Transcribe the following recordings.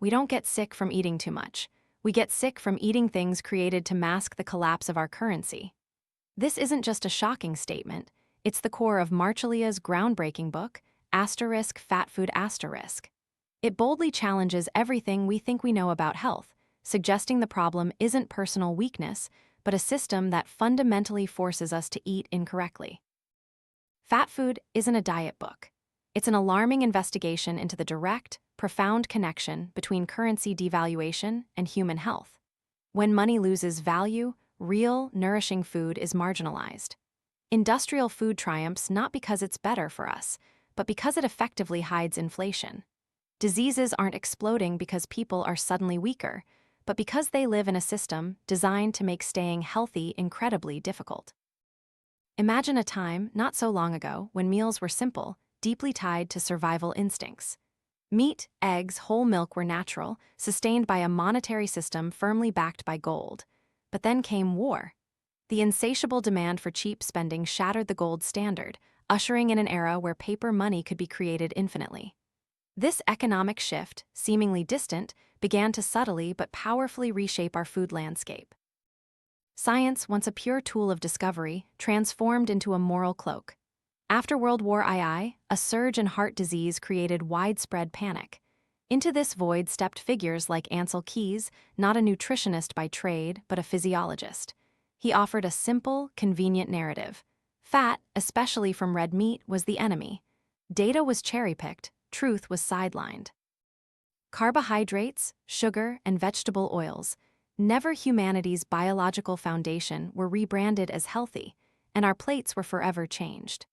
We don't get sick from eating too much. We get sick from eating things created to mask the collapse of our currency. This isn't just a shocking statement, it's the core of Martulia's groundbreaking book, Fatfood. It boldly challenges everything we think we know about health, suggesting the problem isn't personal weakness, but a system that fundamentally forces us to eat incorrectly. Fatfood isn't a diet book. It's an alarming investigation into the direct, profound connection between currency devaluation and human health. When money loses value, real, nourishing food is marginalized. Industrial food triumphs not because it's better for us, but because it effectively hides inflation. Diseases aren't exploding because people are suddenly weaker, but because they live in a system designed to make staying healthy incredibly difficult. Imagine a time, not so long ago, when meals were simple, deeply tied to survival instincts. Meat, eggs, whole milk were natural, sustained by a monetary system firmly backed by gold. But then came war. The insatiable demand for cheap spending shattered the gold standard, ushering in an era where paper money could be created infinitely. This economic shift, seemingly distant, began to subtly but powerfully reshape our food landscape. Science, once a pure tool of discovery, transformed into a moral cloak. After World War II, a surge in heart disease created widespread panic. Into this void stepped figures like Ansel Keys, not a nutritionist by trade, but a physiologist. He offered a simple, convenient narrative. Fat, especially from red meat, was the enemy. Data was cherry-picked, truth was sidelined. Carbohydrates, sugar, and vegetable oils, never humanity's biological foundation, were rebranded as healthy, and our plates were forever changed.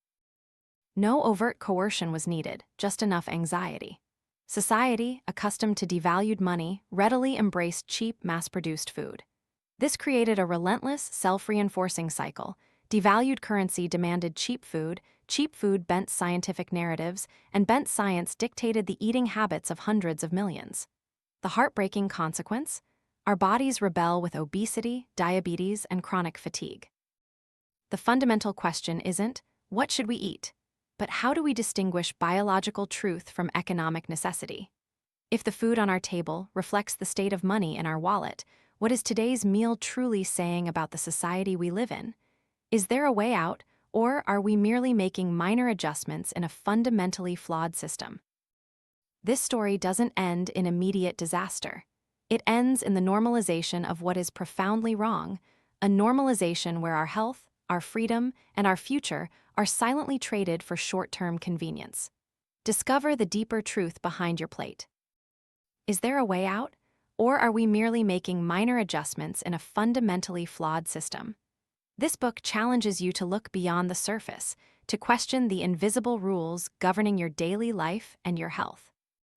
No overt coercion was needed, just enough anxiety. Society, accustomed to devalued money, readily embraced cheap, mass-produced food. This created a relentless, self-reinforcing cycle. Devalued currency demanded cheap food bent scientific narratives, and bent science dictated the eating habits of hundreds of millions. The heartbreaking consequence? Our bodies rebel with obesity, diabetes, and chronic fatigue. The fundamental question isn't, what should we eat? But how do we distinguish biological truth from economic necessity? If the food on our table reflects the state of money in our wallet, what is today's meal truly saying about the society we live in? Is there a way out, or are we merely making minor adjustments in a fundamentally flawed system? This story doesn't end in immediate disaster. It ends in the normalization of what is profoundly wrong, a normalization where our health, our freedom, and our future are silently traded for short-term convenience. Discover the deeper truth behind your plate. Is there a way out, or are we merely making minor adjustments in a fundamentally flawed system? This book challenges you to look beyond the surface, to question the invisible rules governing your daily life and your health.